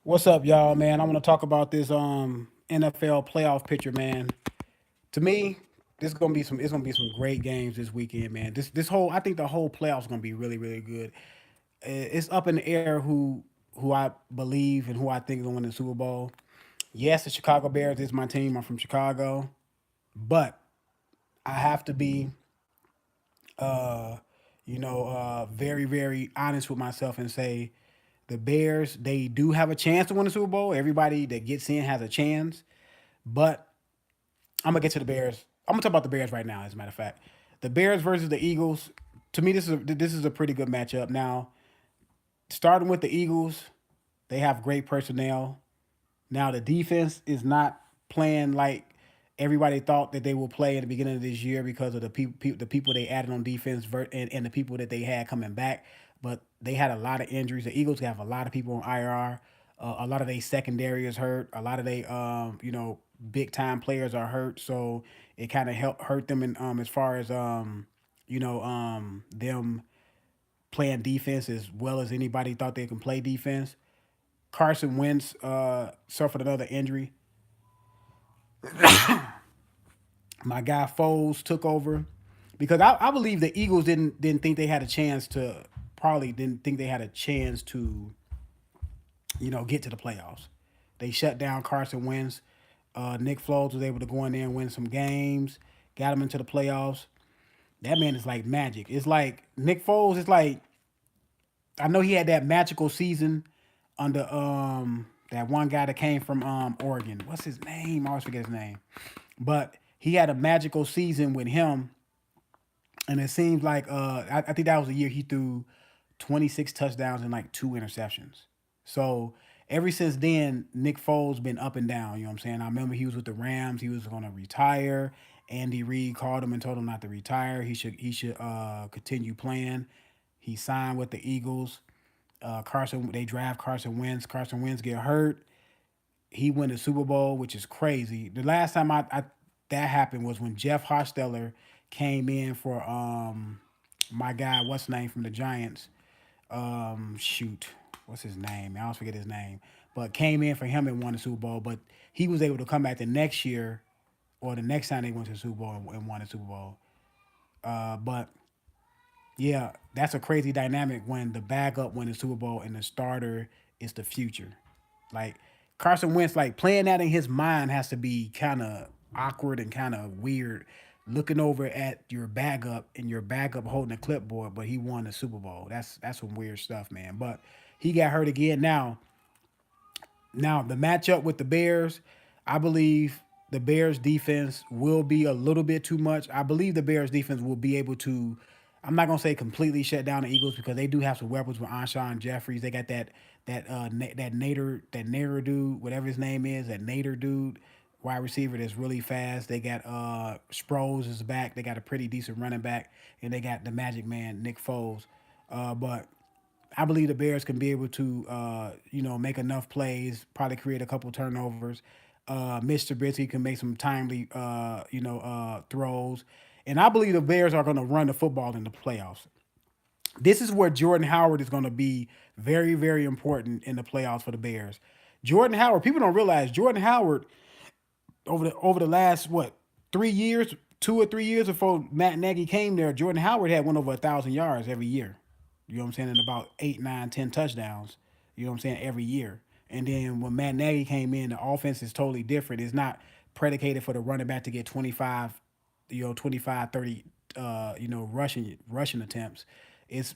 What's up, y'all, man? I want to talk about this NFL playoff picture, man. To me, this gonna be some it's gonna be some great games this weekend, man. This whole I think the whole playoffs gonna be really, really good. It's up in the air who I believe and who I think is gonna win the Super Bowl. Yes, the Chicago Bears is my team. I'm from Chicago, but I have to be uh very, very honest with myself and say the Bears, they do have a chance to win the Super Bowl. Everybody that gets in has a chance. But I'm gonna get to the Bears. I'm gonna talk about the Bears right now. As a matter of fact, the Bears versus the Eagles. To me, this is a pretty good matchup. Now, starting with the Eagles, they have great personnel. Now, the defense is not playing like everybody thought that they will play at the beginning of this year because of the people they added on defense and the people that they had coming back. But they had a lot of injuries. The Eagles have a lot of people on IR. A lot of their secondary is hurt. A lot of they big time players are hurt. So it kind of helped hurt them in as far as them playing defense as well as anybody thought they can play defense. Carson Wentz suffered another injury. My guy Foles took over because I believe the Eagles didn't think they had a chance to probably didn't think they had a chance to get to the playoffs. They shut down Carson Wentz. Nick Foles was able to go in there and win some games, got him into the playoffs. That man is like magic. It's like Nick Foles. It's like I know he had that magical season under that one guy that came from Oregon. What's his name? I always forget his name. But he had a magical season with him, and it seems like I think that was the year he threw 26 touchdowns and like two interceptions. So ever since then, Nick Foles been up and down. You know what I'm saying? I remember he was with the Rams. He was going to retire. Andy Reid called him and told him not to retire. He should continue playing. He signed with the Eagles. They draft Carson Wentz. Carson Wentz get hurt. He win the Super Bowl, which is crazy. The last time I that happened was when Jeff Hostetler came in for my guy, what's his name from the Giants? Shoot, what's his name? I always forget his name. But came in for him and won the Super Bowl. But he was able to come back the next year or the next time they went to the Super Bowl and won the Super Bowl. But yeah, that's a crazy dynamic when the backup win the Super Bowl and the starter is the future. Like Carson Wentz, like playing that in his mind has to be kind of awkward and kind of weird. Looking over at your backup and your backup holding a clipboard, but he won the Super Bowl. That's some weird stuff, man. But he got hurt again. Now the matchup with the Bears, I believe the Bears defense will be a little bit too much. I believe the Bears defense will be able to. I'm not gonna say completely shut down the Eagles because they do have some weapons with Anshawn Jeffries. They got that Nader dude, whatever his name is, that Nader dude, wide receiver that's really fast. They got Sproles is back. They got a pretty decent running back, and they got the Magic Man Nick Foles. But I believe the Bears can be able to, make enough plays, probably create a couple turnovers. Mitch Trubisky can make some timely, throws. And I believe the Bears are going to run the football in the playoffs. This is where Jordan Howard is going to be very, very important in the playoffs for the Bears. Jordan Howard, people don't realize Jordan Howard over the last 3 years, 2 or 3 years before Matt Nagy came there, Jordan Howard had went over 1,000 yards every year. You know what I'm saying? And about 8, 9, 10 touchdowns. You know what I'm saying? Every year. And then when Matt Nagy came in, the offense is totally different. It's not predicated for the running back to get 25, 25, 30, rushing attempts. It's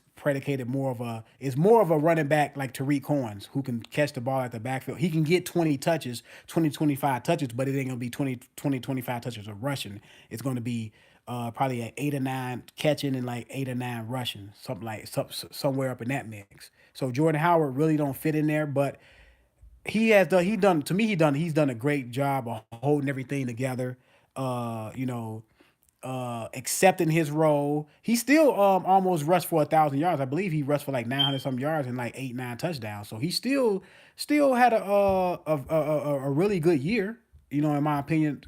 more of a running back like Tariq Cohen who can catch the ball at the backfield. He can get 20 touches, 20 25 touches, but it ain't gonna be 20 25 touches of rushing. It's gonna be probably at 8 or 9 catching and like 8 or 9 rushing, somewhere up in that mix. So Jordan Howard really don't fit in there, but he's done a great job of holding everything together. Accepting his role. He still almost rushed for 1,000 yards. I believe he rushed for like 900 some yards and like 8 9 touchdowns. So he still had a really good year. In my opinion,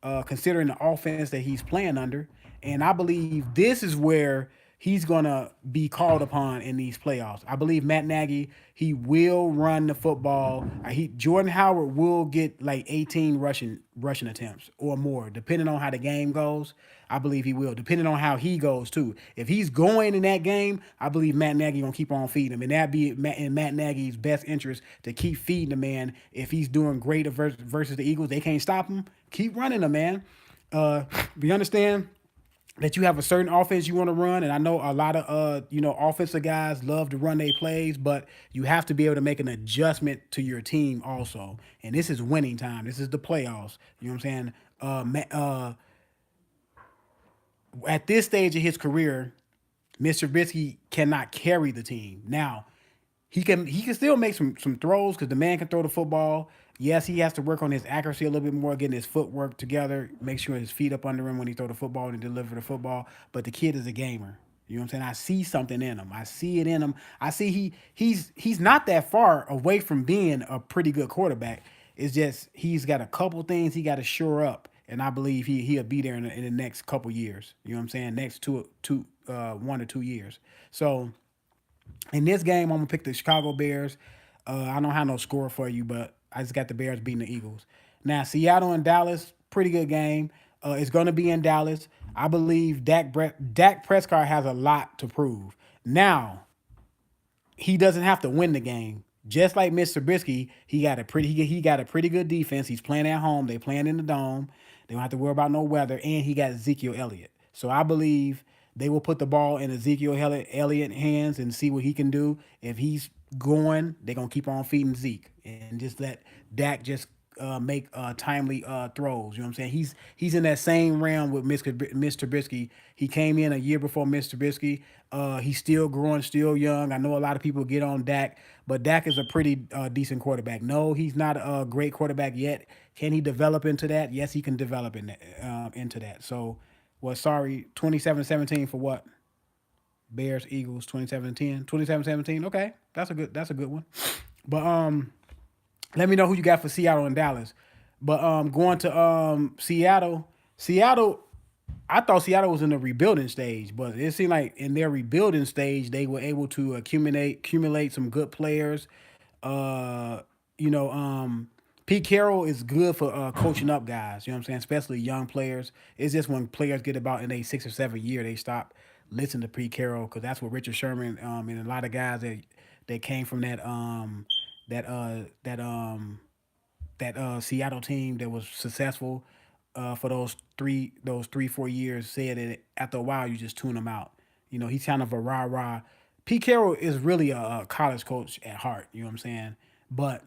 considering the offense that he's playing under. And I believe this is where he's gonna be called upon in these playoffs. I believe Matt Nagy, he will run the football. Jordan Howard will get like 18 rushing attempts or more, depending on how the game goes. I believe he will, depending on how he goes too. If he's going in that game, I believe Matt Nagy gonna keep on feeding him, and that be in Matt Nagy's best interest to keep feeding the man. If he's doing great versus the Eagles, they can't stop him. Keep running him, man. We understand that you have a certain offense you want to run, and I know a lot of offensive guys love to run their plays, but you have to be able to make an adjustment to your team also. And this is winning time. This is the playoffs. You know what I'm saying? At this stage of his career, Mr. Trubisky cannot carry the team. Now, he can still make some throws because the man can throw the football. Yes, he has to work on his accuracy a little bit more, getting his footwork together, make sure his feet up under him when he throw the football and deliver the football. But the kid is a gamer. You know what I'm saying? I see something in him. I see it in him. I see he's not that far away from being a pretty good quarterback. It's just he's got a couple things he got to shore up, and I believe he'll be there in the next couple years. You know what I'm saying? Next 1 or 2 years. So in this game, I'm gonna pick the Chicago Bears. I don't have no score for you, but I just got the Bears beating the Eagles. Now, Seattle and Dallas, pretty good game. It's gonna be in Dallas. I believe Dak Prescott has a lot to prove. Now, he doesn't have to win the game. Just like Mr. Trubisky, he got a pretty good defense. He's playing at home. They playing in the dome. They don't have to worry about no weather, and he got Ezekiel Elliott. So I believe they will put the ball in Ezekiel Elliott's hands and see what he can do. If he's going, they're gonna keep on feeding Zeke and just let Dak just make timely throws. You know what I'm saying? He's in that same realm with Mr. Trubisky. He came in a year before Mr. Trubisky. He's still growing, still young. I know a lot of people get on Dak, but Dak is a pretty decent quarterback. No, he's not a great quarterback yet. Can he develop into that? Yes, he can develop into that. So, well, sorry, 27-17 for what? Bears, Eagles, 27-10. 27-17. Okay, that's a good one. But let me know who you got for Seattle and Dallas. But going to Seattle, I thought Seattle was in the rebuilding stage, but it seemed like in their rebuilding stage they were able to accumulate some good players. Uh, you know, Pete Carroll is good for coaching up guys. You know what I'm saying, especially young players. It's just when players get about in a 6 or 7 year, they stop listening to Pete Carroll because that's what Richard Sherman and a lot of guys that came from that uh that um that Seattle team that was successful for those 3-4 years said that after a while you just tune them out. You know, he's kind of a rah rah. Pete Carroll is really a college coach at heart. You know what I'm saying? But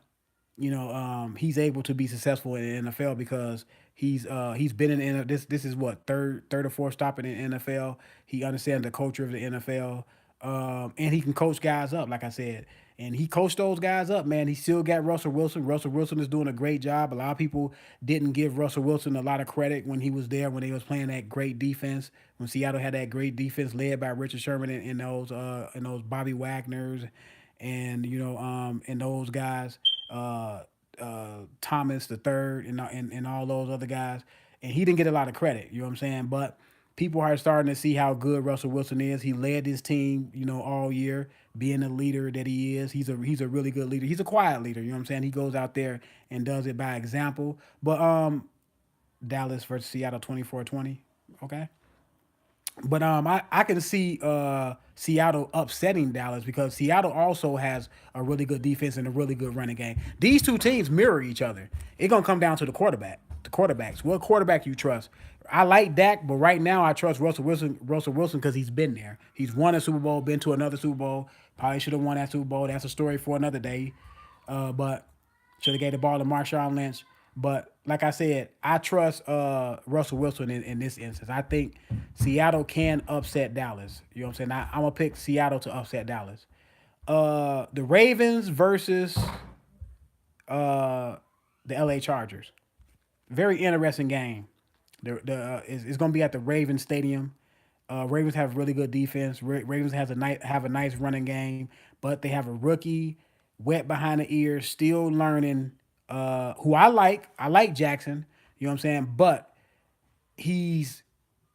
he's able to be successful in the NFL because he's been in the, this is what third or fourth stop in the NFL. He understands the culture of the NFL, and he can coach guys up, like I said. And he coached those guys up, man. He still got Russell Wilson. Russell Wilson is doing a great job. A lot of people didn't give Russell Wilson a lot of credit when he was there, when he was playing that great defense. When Seattle had that great defense led by Richard Sherman and those Bobby Wagners, and those guys, Thomas the third, and all those other guys. And he didn't get a lot of credit. You know what I'm saying? But people are starting to see how good Russell Wilson is. He led his team, all year, being the leader that he is. He's a really good leader. He's a quiet leader. You know what I'm saying? He goes out there and does it by example. But Dallas versus Seattle 24-20. Okay. But I can see Seattle upsetting Dallas because Seattle also has a really good defense and a really good running game. These two teams mirror each other. It's gonna come down to the quarterbacks. What quarterback you trust? I like Dak, but right now I trust Russell Wilson. Russell Wilson because he's been there. He's won a Super Bowl, been to another Super Bowl. Probably should have won that Super Bowl. That's a story for another day. But should have gave the ball to Marshawn Lynch. But like I said, I trust Russell Wilson in this instance. I think Seattle can upset Dallas. You know what I'm saying? I'm going to pick Seattle to upset Dallas. The Ravens versus the LA Chargers. Very interesting game. It's going to be at the Ravens Stadium. Ravens have really good defense. Ravens have a nice running game, but they have a rookie wet behind the ears, still learning. Who I like. I like Jackson. You know what I'm saying? But he's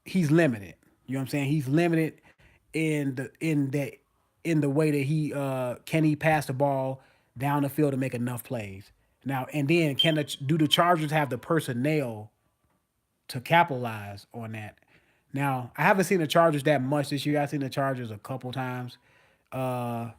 limited. You know what I'm saying? He's limited in the way that he can he pass the ball down the field to make enough plays. Now and then do the Chargers have the personnel to capitalize on that? Now I haven't seen the Chargers that much this year. I've seen the Chargers a couple times. Uh,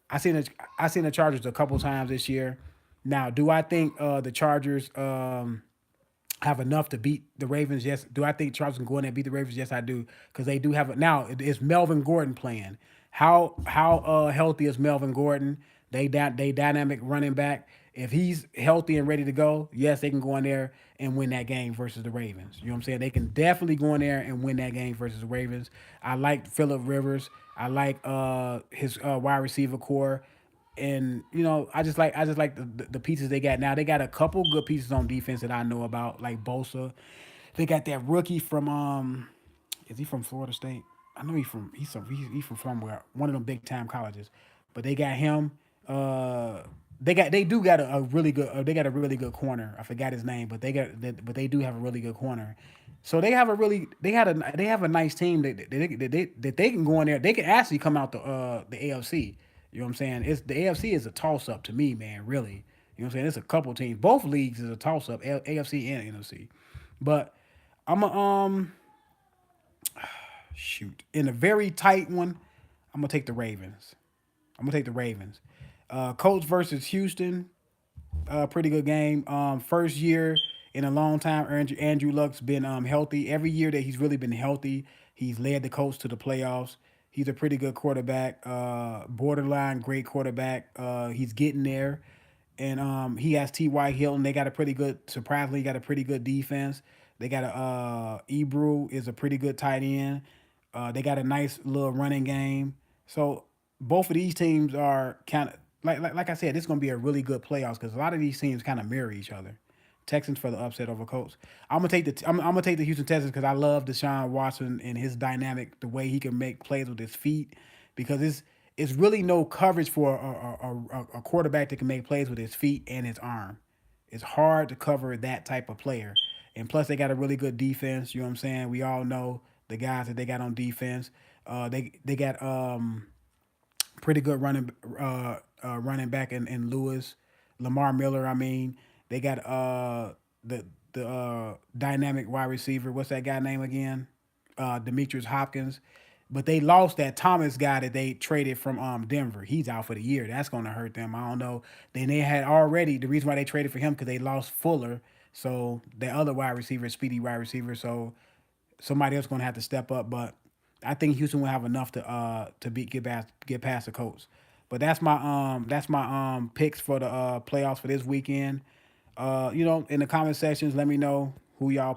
I seen the I seen the Chargers a couple times this year. Now, do I think the Chargers have enough to beat the Ravens? Yes. Do I think Chargers can go in there and beat the Ravens? Yes, I do, because they do have it now. It's Melvin Gordon playing. How healthy is Melvin Gordon? They dynamic running back. If he's healthy and ready to go, yes, they can go in there and win that game versus the Ravens. You know what I'm saying? They can definitely go in there and win that game versus the Ravens. I like Phillip Rivers. I like his wide receiver core, and I just like the pieces they got now. They got a couple good pieces on defense that I know about, like Bosa. They got that rookie from is he from Florida State? I know he's from somewhere, one of them big time colleges. But they got him. Uh, they do got a really good they got a really good corner. I forgot his name, but they do have a really good corner. So they have a nice team that they can go in there. They can actually come out the AFC. You know what I'm saying? It's the AFC is a toss up to me, man. Really, you know what I'm saying? It's a couple teams. Both leagues is a toss up, AFC and NFC. But I'm a shoot in a very tight one. I'm gonna take the Ravens. I'm gonna take the Ravens. Colts versus Houston. Pretty good game. First year in a long time, Andrew Luck's been healthy. Every year that he's really been healthy, he's led the Colts to the playoffs. He's a pretty good quarterback, borderline great quarterback. He's getting there, and he has T.Y. Hilton. They got a pretty good, surprisingly, got a pretty good defense. They got a Ebru is a pretty good tight end. They got a nice little running game. So both of these teams are kind of like I said, this is gonna be a really good playoffs because a lot of these teams kind of mirror each other. Texans for the upset over Colts. I'm gonna take the Houston Texans because I love Deshaun Watson and his dynamic, the way he can make plays with his feet. Because it's really no coverage for a quarterback that can make plays with his feet and his arm. It's hard to cover that type of player. And plus, they got a really good defense. You know what I'm saying? We all know the guys that they got on defense. They got pretty good running back in Lewis, Lamar Miller. I mean, they got the dynamic wide receiver. What's that guy name again? Demetrius Hopkins. But they lost that Thomas guy that they traded from Denver. He's out for the year. That's going to hurt them. I don't know. Then they had already the reason why they traded for him because they lost Fuller. So the other wide receiver, speedy wide receiver. So somebody else going to have to step up. But I think Houston will have enough to get past the Colts. But that's my picks for the playoffs for this weekend. In the comment sections, let me know who y'all